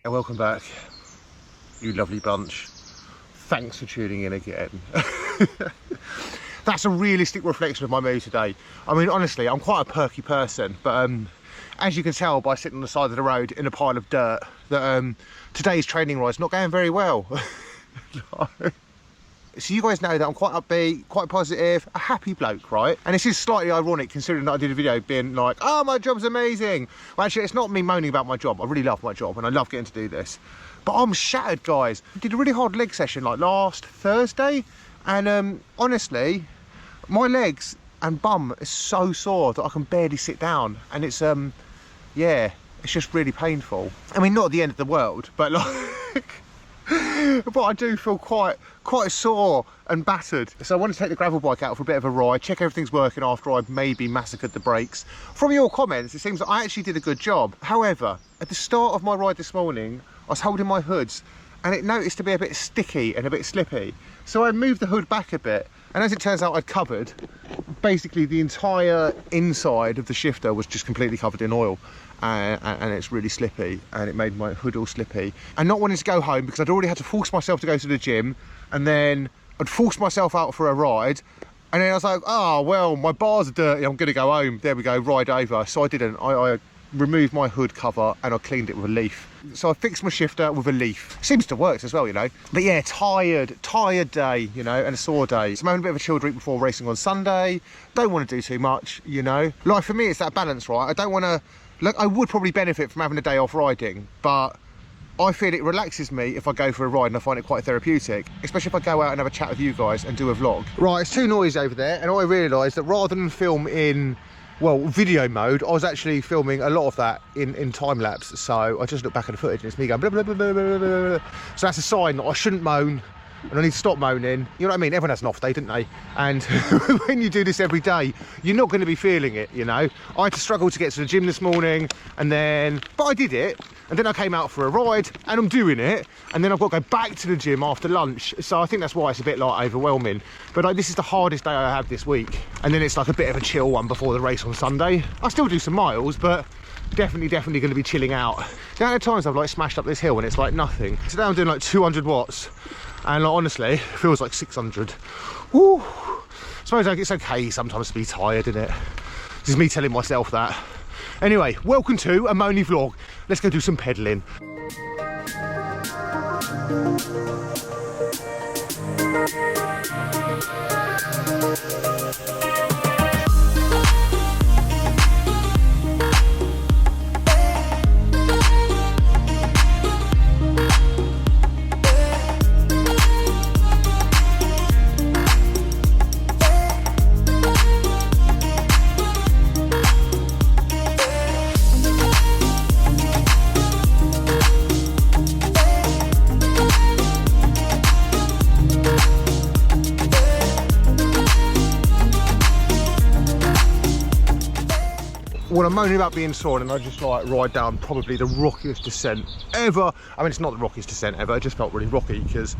And welcome back, you lovely bunch. Thanks for tuning in again. That's a realistic reflection of my mood today. I mean, honestly, I'm quite a perky person, but as you can tell by sitting on the side of the road in a pile of dirt, that today's training ride's not going very well. So you guys know that I'm quite upbeat, quite positive, a happy bloke, right? And this is slightly ironic considering that I did a video being like, oh, my job's amazing. Well, actually, it's not me moaning about my job. I really love my job and I love getting to do this. But I'm shattered, guys. I did a really hard leg session like last Thursday. And honestly, my legs and bum is so sore that I can barely sit down. And it's, yeah, it's just really painful. I mean, not at the end of the world, but like... but I do feel quite sore and battered. So I want to take the gravel bike out for a bit of a ride, check everything's working after I've maybe massacred the brakes. From your comments, it seems that I actually did a good job. However, at the start of my ride this morning, I was holding my hoods and it noticed to be a bit sticky and a bit slippy. So I moved the hood back a bit, and as it turns out, I'd covered basically the entire inside of the shifter was just completely covered in oil. And it's really slippy, and it made my hood all slippy. And not wanting to go home because I'd already had to force myself to go to the gym, and then I'd force myself out for a ride, and then I was like, oh well, my bars are dirty, I'm gonna go home. There we go, ride over. So I didn't. I removed my hood cover and I cleaned it with a leaf. So I fixed my shifter with a leaf. Seems to work as well, you know. But yeah, tired day, you know, and a sore day. So I'm having a bit of a chill drink before racing on Sunday. Don't want to do too much, you know. Like for me, it's that balance, right? I don't want to. Look, I would probably benefit from having a day off riding, but I feel it relaxes me if I go for a ride, and I find it quite therapeutic, especially if I go out and have a chat with you guys and do a vlog. Right, it's too noisy over there, and I realised that rather than film in, well, video mode, I was actually filming a lot of that in time-lapse, so I just look back at the footage and it's me going blah, blah, blah, blah, blah, blah. So that's a sign that I shouldn't moan, and I need to stop moaning. You know what I mean? Everyone has an off day, don't they? And when you do this every day, you're not going to be feeling it, you know? I had to struggle to get to the gym this morning, but I did it. And then I came out for a ride, and I'm doing it. And then I've got to go back to the gym after lunch. So I think that's why it's a bit like overwhelming. But like, this is the hardest day I have this week. And then it's like a bit of a chill one before the race on Sunday. I still do some miles, but definitely going to be chilling out. The amount of times I've like smashed up this hill and it's like nothing. Today I'm doing like 200 watts. And like, honestly, it feels like 600. Woo! I suppose like, it's okay sometimes to be tired, isn't it? This is me telling myself that. Anyway, welcome to a Moni vlog. Let's go do some pedalling. Well, I'm moaning about being sore, and I just like ride down probably the rockiest descent ever. I mean, it's not the rockiest descent ever, it just felt really rocky because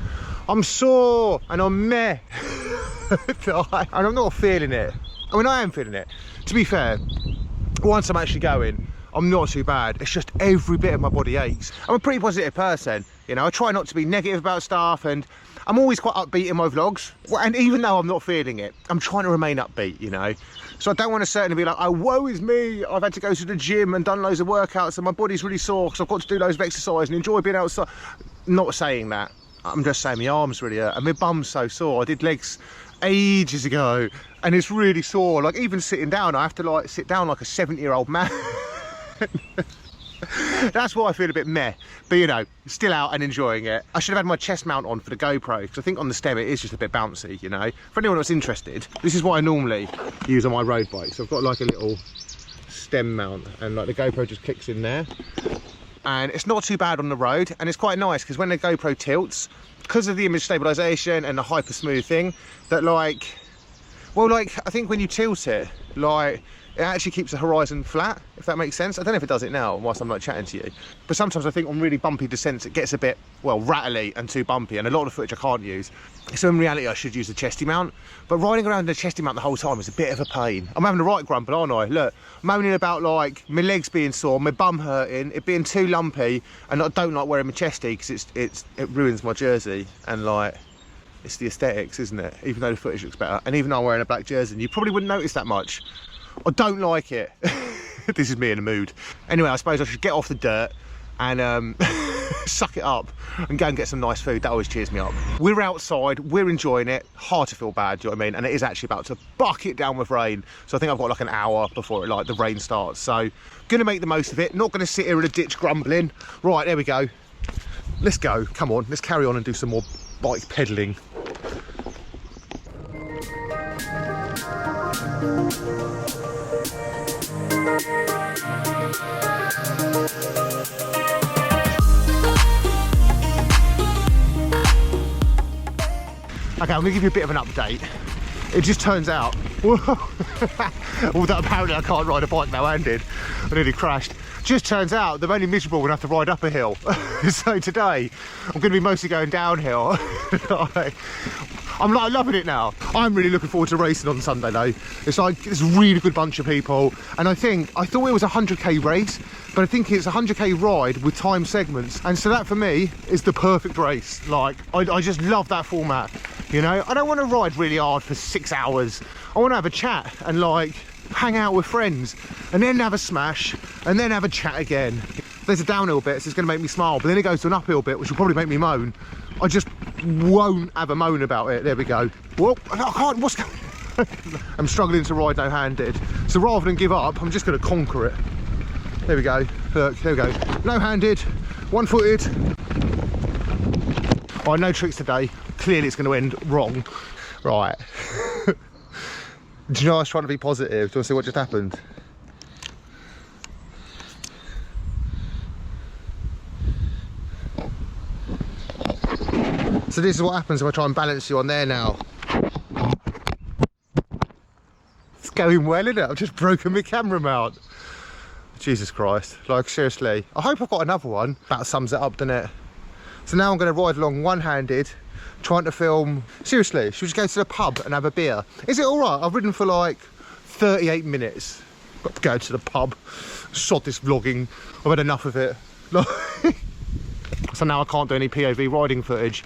I'm sore and I'm meh. And I'm not feeling it. I mean, I am feeling it. To be fair, once I'm actually going, I'm not too bad. It's just every bit of my body aches. I'm a pretty positive person, you know. I try not to be negative about stuff, and I'm always quite upbeat in my vlogs. And even though I'm not feeling it, I'm trying to remain upbeat, you know. So I don't want to certainly be like, oh, woe is me. I've had to go to the gym and done loads of workouts and my body's really sore because I've got to do loads of exercise and enjoy being outside. Not saying that. I'm just saying my arms really hurt and my bum's so sore. I did legs ages ago and it's really sore. Like even sitting down, I have to like sit down like a 70-year-old man. That's why I feel a bit meh, but you know, still out and enjoying it. I should have had my chest mount on for the GoPro because I think on the stem it is just a bit bouncy, you know. For anyone that's interested, this is what I normally use on my road bike. So I've got like a little stem mount and like the GoPro just clicks in there, and it's not too bad on the road, and it's quite nice because when the GoPro tilts, because of the image stabilization and the hyper smooth thing, that like, well, like I think when you tilt it, like it actually keeps the horizon flat, if that makes sense. I don't know if it does it now whilst I'm like chatting to you, but sometimes I think on really bumpy descents it gets a bit, well, rattly and too bumpy, and a lot of the footage I can't use. So in reality I should use the chesty mount, but riding around the chesty mount the whole time is a bit of a pain. I'm having the right grumble, aren't I? Look, moaning about like my legs being sore, my bum hurting, it being too lumpy, and I don't like wearing my chesty because it ruins my jersey, and like, it's the aesthetics, isn't it? Even though the footage looks better, and even though I'm wearing a black jersey, and you probably wouldn't notice that much. I don't like it. This is me in a mood. Anyway, I suppose I should get off the dirt and suck it up and go and get some nice food. That always cheers me up. We're outside, we're enjoying it. Hard to feel bad, do you know what I mean? And it is actually about to bucket down with rain. So I think I've got like an hour before the rain starts. So gonna make the most of it. Not gonna sit here in a ditch grumbling. Right, there we go. Let's go, come on, let's carry on and do some more bike pedaling. Okay, I'm gonna give you a bit of an update. It just turns out, although apparently I can't ride a bike now-handed, I nearly crashed. Just turns out they're only miserable enough to ride up a hill. So today, I'm gonna be mostly going downhill. I'm like loving it now. I'm really looking forward to racing on Sunday though. It's like, it's a really good bunch of people. And I thought it was a 100k race, but I think it's a 100k ride with time segments. And so that for me is the perfect race. Like, I just love that format. You know, I don't want to ride really hard for 6 hours. I want to have a chat and like hang out with friends and then have a smash and then have a chat again. There's a downhill bit, so it's going to make me smile, but then it goes to an uphill bit, which will probably make me moan. I just won't have a moan about it. There we go. Whoa, I can't, what's going on? I'm struggling to ride no-handed. So rather than give up, I'm just going to conquer it. There we go. Look, there we go. No-handed, one-footed. Oh, no tricks today. Clearly it's going to end wrong. Right. Do you know I was trying to be positive? Do you want to see what just happened? So this is what happens if I try and balance you on there now. It's going well, isn't it? I've just broken my camera mount. Jesus Christ. Like, seriously. I hope I've got another one. That sums it up, doesn't it? So now I'm going to ride along one-handed, trying to film. Seriously, should we just go to the pub and have a beer? Is it all right? I've ridden for like 38 minutes. Got to go to the pub. Sod this vlogging. I've had enough of it. So now I can't do any POV riding footage.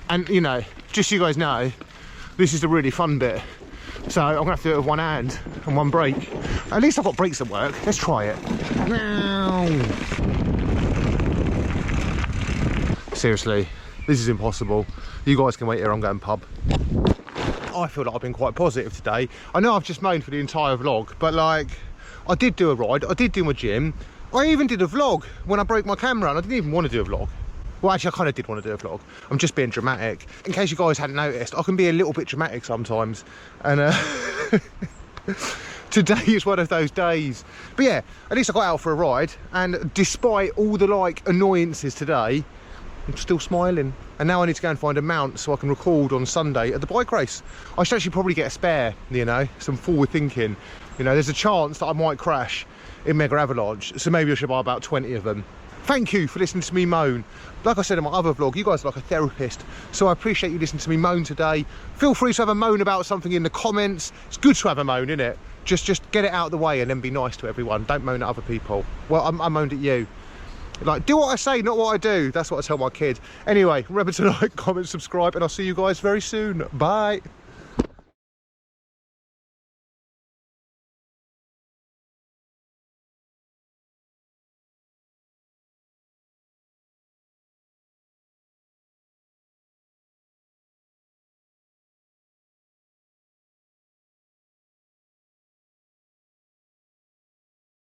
And, you know, just so you guys know, this is the really fun bit. So I'm going to have to do it with one hand and one brake. At least I've got brakes that work. Let's try it. Seriously, this is impossible. You guys can wait here, I'm going pub. I feel like I've been quite positive today. I know I've just moaned for the entire vlog, but like, I did do a ride, I did do my gym. I even did a vlog when I broke my camera, and I didn't even want to do a vlog. Well, actually, I kind of did want to do a vlog. I'm just being dramatic. In case you guys hadn't noticed, I can be a little bit dramatic sometimes. And today is one of those days. But yeah, at least I got out for a ride. And despite all the like annoyances today, I'm still smiling. And now I need to go and find a mount so I can record on Sunday at the bike race. I should actually probably get a spare, you know, some forward thinking. You know, there's a chance that I might crash in Mega Avalanche. So maybe I should buy about 20 of them. Thank you for listening to me moan. Like I said in my other vlog, you guys are like a therapist, so I appreciate you listening to me moan today. Feel free to have a moan about something in the comments. It's good to have a moan, isn't it? Just get it out of the way and then be nice to everyone. Don't moan at other people. Well, I moaned at you. Like, do what I say, not what I do. That's what I tell my kid. Anyway, remember to like, comment, subscribe, and I'll see you guys very soon. Bye.